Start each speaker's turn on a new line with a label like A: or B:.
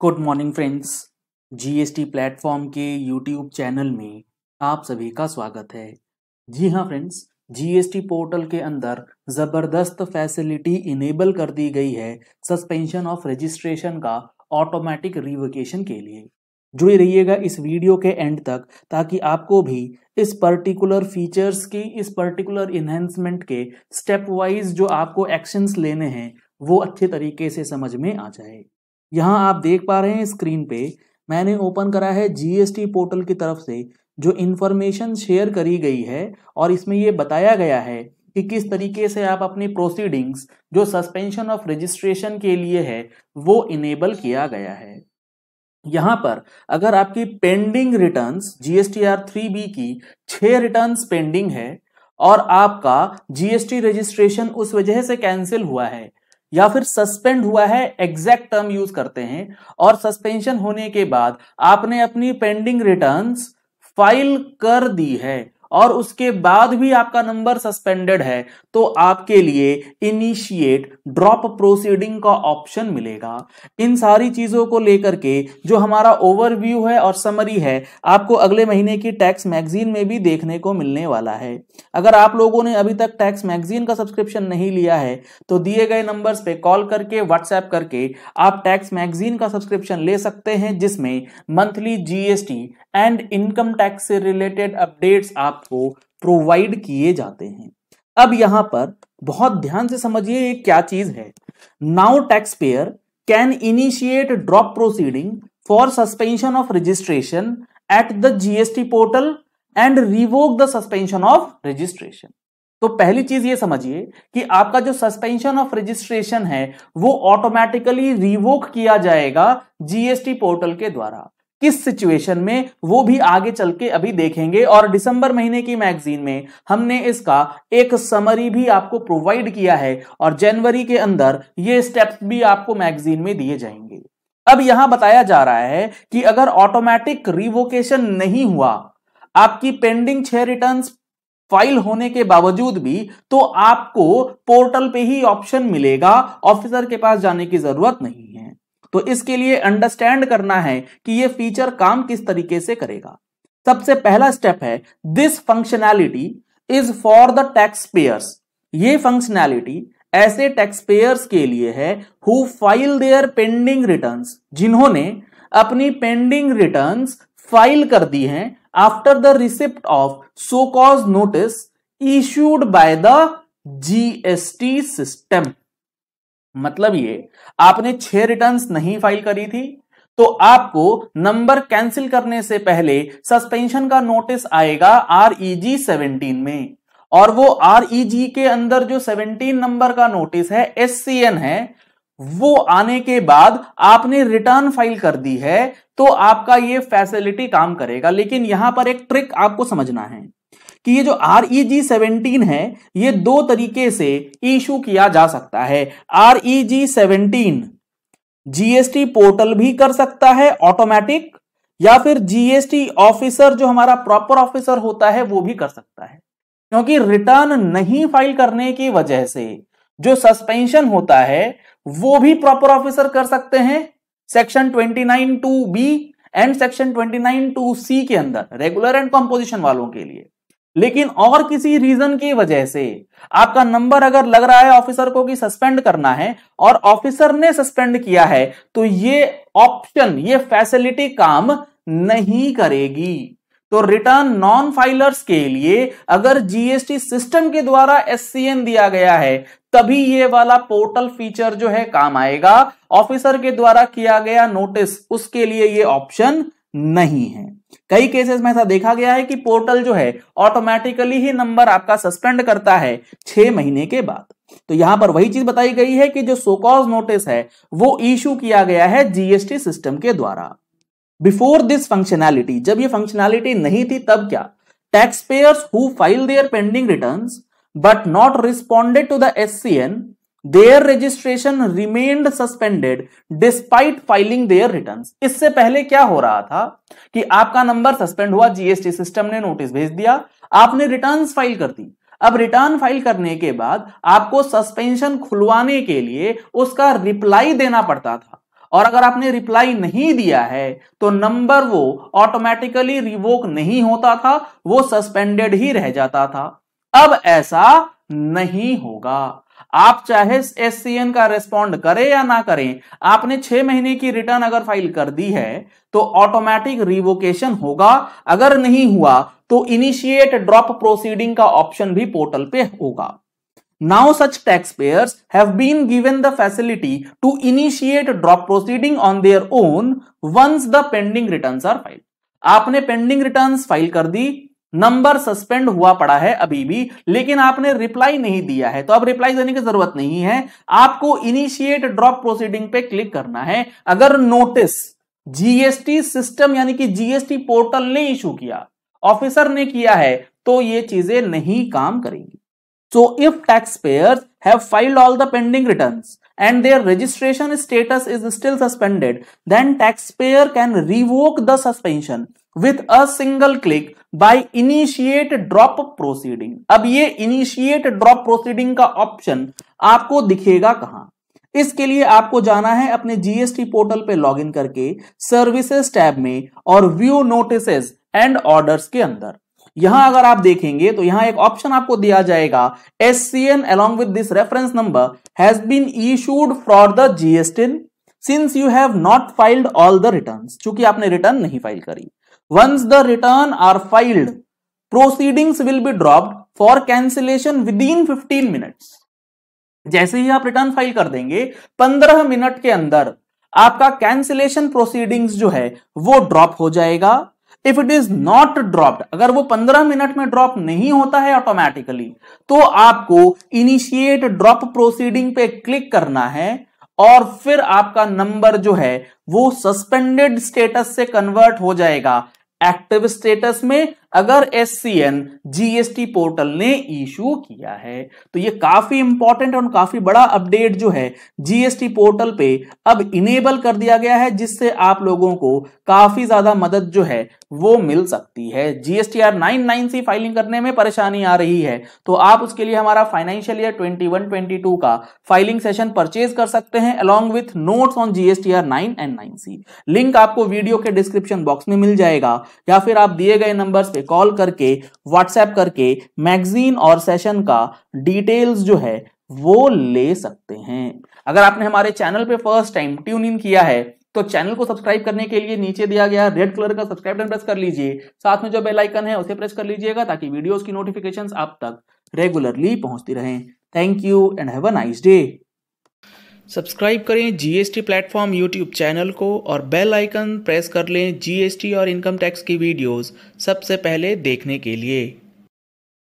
A: Good morning friends. GST platform के YouTube channel में आप सभी का स्वागत है। जी हाँ फ्रेंड्स, जीएसटी पोर्टल के अंदर ज़बरदस्त फैसिलिटी इनेबल कर दी गई है सस्पेंशन ऑफ रजिस्ट्रेशन का ऑटोमेटिक रिवोकेशन के लिए। जुड़े रहिएगा इस वीडियो के एंड तक ताकि आपको भी इस पर्टिकुलर फीचर्स की, इस पर्टिकुलर इन्हेंसमेंट के स्टेप वाइज जो आपको एक्शंस लेने हैं वो अच्छे तरीके से समझ में आ जाए। यहाँ आप देख पा रहे हैं स्क्रीन पे मैंने ओपन करा है जीएसटी पोर्टल की तरफ से जो इंफॉर्मेशन शेयर करी गई है और इसमें ये बताया गया है कि किस तरीके से आप अपनी प्रोसीडिंग्स जो सस्पेंशन ऑफ रजिस्ट्रेशन के लिए है वो इनेबल किया गया है। यहाँ पर अगर आपकी पेंडिंग रिटर्न्स जीएसटीआर 3B की 6 रिटर्न्स पेंडिंग है और आपका जीएसटी रजिस्ट्रेशन उस वजह से कैंसिल हुआ है या फिर सस्पेंड हुआ है, एग्जैक्ट टर्म यूज करते हैं, और सस्पेंशन होने के बाद आपने अपनी पेंडिंग रिटर्न्स फाइल कर दी है और उसके बाद भी आपका नंबर सस्पेंडेड है तो आपके लिए इनिशिएट ड्रॉप प्रोसीडिंग का ऑप्शन मिलेगा। इन सारी चीजों को लेकर के जो हमारा ओवरव्यू है और समरी है आपको अगले महीने की टैक्स मैगजीन में भी देखने को मिलने वाला है। अगर आप लोगों ने अभी तक टैक्स मैगजीन का सब्सक्रिप्शन नहीं लिया है तो दिए गए नंबर्स पे कॉल करके, व्हाट्सएप करके आप टैक्स मैगजीन का सब्सक्रिप्शन ले सकते हैं जिसमें monthly GST and income tax से रिलेटेड अपडेट्स आपको प्रोवाइड किए जाते हैं। अब यहां पर बहुत ध्यान से समझिए ये क्या चीज है। Now tax payer can initiate drop proceeding for suspension of registration at the GST portal and revoke the suspension of registration. तो पहली चीज ये समझिए कि आपका जो सस्पेंशन ऑफ रजिस्ट्रेशन है वो ऑटोमेटिकली रिवोक किया जाएगा जीएसटी पोर्टल के द्वारा। किस सिचुएशन में वो भी आगे चल के अभी देखेंगे और दिसंबर महीने की मैगजीन में हमने इसका एक समरी भी आपको प्रोवाइड किया है और जनवरी के अंदर ये स्टेप्स भी आपको मैगजीन में दिए जाएंगे। अब यहां बताया जा रहा है कि अगर ऑटोमेटिक रिवोकेशन नहीं हुआ, आपकी पेंडिंग 6 रिटर्न्स फाइल होने के बावजूद भी, तो आपको पोर्टल पे ही ऑप्शन मिलेगा, ऑफिसर के पास जाने की जरूरत नहीं है। तो इसके लिए अंडरस्टैंड करना है कि ये फीचर काम किस तरीके से करेगा। सबसे पहला स्टेप है this functionality is for the tax payers. ये फंक्शनैलिटी ऐसे टैक्स पेयर्स के लिए है who file their pending returns, जिन्होंने अपनी पेंडिंग रिटर्न्स फाइल कर दी हैं after the receipt of show cause notice issued by the GST system. मतलब ये आपने 6 रिटर्न्स नहीं फाइल करी थी तो आपको नंबर कैंसिल करने से पहले सस्पेंशन का नोटिस आएगा REG 17 में, और वो REG के अंदर जो 17 नंबर का नोटिस है SCN है, वो आने के बाद आपने रिटर्न फाइल कर दी है तो आपका ये फैसिलिटी काम करेगा। लेकिन यहां पर एक ट्रिक आपको समझना है कि ये जो REG 17 है ये दो तरीके से इशू किया जा सकता है। REG 17 जीएसटी पोर्टल भी कर सकता है ऑटोमेटिक, या फिर जीएसटी ऑफिसर जो हमारा प्रॉपर ऑफिसर होता है वो भी कर सकता है। क्योंकि रिटर्न नहीं फाइल करने की वजह से जो सस्पेंशन होता है वो भी प्रॉपर ऑफिसर कर सकते हैं section 29(2)B and section 29(2)C के अंदर रेगुलर एंड कंपोजिशन वालों के लिए। लेकिन और किसी रीजन की वजह से आपका नंबर अगर लग रहा है ऑफिसर को कि सस्पेंड करना है और ऑफिसर ने सस्पेंड किया है तो ये ऑप्शन, ये फैसिलिटी काम नहीं करेगी। तो रिटर्न नॉन फाइलर्स के लिए अगर जीएसटी सिस्टम के द्वारा SCN दिया गया है तभी ये वाला पोर्टल फीचर जो है काम आएगा। ऑफिसर के द्वारा किया गया नोटिस उसके लिए ये ऑप्शन नहीं है। कई केसेस में ऐसा देखा गया है कि पोर्टल जो है ऑटोमेटिकली ही नंबर आपका सस्पेंड करता है 6 महीने के बाद। तो यहां पर वही चीज बताई गई है कि जो सो कॉज नोटिस है वो इशू किया गया है जीएसटी सिस्टम के द्वारा। बिफोर दिस फंक्शनैलिटी, जब ये फंक्शनैलिटी नहीं थी तब क्या, taxpayers who file their pending returns but not responded to the SCN, their registration remained suspended despite filing their returns। इससे पहले क्या हो रहा था कि आपका नंबर सस्पेंड हुआ, जीएसटी सिस्टम ने नोटिस भेज दिया, आपने रिटर्न्स फाइल कर दी। अब रिटर्न फाइल करने के बाद आपको सस्पेंशन खुलवाने के लिए उसका रिप्लाई देना पड़ता था और अगर आपने रिप्लाई नहीं दिया है तो नंबर वो ऑटोमेटिकली रिवोक नहीं होता था, वो सस्पेंडेड ही रह जाता था। अब ऐसा नहीं होगा। आप चाहे एससीएन का रेस्पॉन्ड करें या ना करें, आपने 6 महीने की रिटर्न अगर फाइल कर दी है तो ऑटोमेटिक रिवोकेशन होगा। अगर नहीं हुआ तो इनिशिएट ड्रॉप प्रोसीडिंग का ऑप्शन भी पोर्टल पे होगा। Now such taxpayers have been given the facility to initiate drop proceeding on their own once the pending returns are filed. आपने पेंडिंग रिटर्न्स फाइल कर दी, नंबर सस्पेंड हुआ पड़ा है अभी भी, लेकिन आपने रिप्लाई नहीं दिया है, तो अब रिप्लाई देने की जरूरत नहीं है, आपको इनिशिएट ड्रॉप प्रोसीडिंग पे क्लिक करना है। अगर नोटिस जीएसटी सिस्टम यानी कि जीएसटी पोर्टल ने इशू किया, ऑफिसर ने किया है, तो ये चीजें नहीं काम करेंगी। So if taxpayers have filed all the pending returns and their registration status is still suspended, then taxpayer can revoke the suspension with a single click by initiate drop proceeding. अब ये initiate drop proceeding का option आपको दिखेगा कहां? इसके लिए आपको जाना है अपने जीएसटी पोर्टल पे लॉगिन करके सर्विसेज टैब में और व्यू नोटिसेस एंड ऑर्डर्स के अंदर। यहां अगर आप देखेंगे तो यहां एक ऑप्शन आपको दिया जाएगा, SCN along with this reference number has been issued for the GSTIN since you have not filed all the returns. चूंकि आपने रिटर्न नहीं फाइल करी। Once the return are filed, proceedings will be dropped for cancellation within 15 minutes. जैसे ही आप return file कर देंगे 15 minute के अंदर आपका कैंसिलेशन प्रोसीडिंग्स जो है वो ड्रॉप हो जाएगा। If it is not dropped, अगर वो 15 मिनट में ड्रॉप नहीं होता है ऑटोमेटिकली, तो आपको इनिशिएट ड्रॉप प्रोसीडिंग पे क्लिक करना है और फिर आपका नंबर जो है वो सस्पेंडेड स्टेटस से कन्वर्ट हो जाएगा एक्टिव स्टेटस में, अगर एससीएन जीएसटी पोर्टल ने इशू किया है। तो ये काफी इंपॉर्टेंट और काफी बड़ा अपडेट जो है जीएसटी पोर्टल पे अब इनेबल कर दिया गया है, जिससे आप लोगों को काफी ज्यादा मदद जो है वो मिल सकती है। जीएसटीआर 99C फाइलिंग करने में परेशानी आ रही है तो आप उसके लिए हमारा फाइनेंशियल ईयर 21-22 का फाइलिंग सेशन परचेज कर सकते हैं along with notes on GSTR 9 and 9C। Link आपको वीडियो के डिस्क्रिप्शन बॉक्स में मिल जाएगा, या फिर आप दिए गए नंबर्स पे कॉल करके व्हाट्सएप करके मैगजीन और सेशन का डिटेल्स जो है वो ले सकते हैं। अगर आपने हमारे चैनल पे फर्स्ट टाइम ट्यून इन किया है तो चैनल को सब्सक्राइब करने के लिए नीचे दिया गया रेड कलर का सब्सक्राइब बटन प्रेस कर लीजिए, साथ में जो बेल आइकन है उसे प्रेस कर लीजिएगा ताकि वीडियोस की नोटिफिकेशंस आप तक रेगुलरली पहुंचती रहें। Thank you and have a nice day. Subscribe करें जीएसटी प्लेटफॉर्म यूट्यूब चैनल को और बेल आइकन प्रेस कर लें जीएसटी और इनकम टैक्स की वीडियोस सबसे पहले देखने के लिए।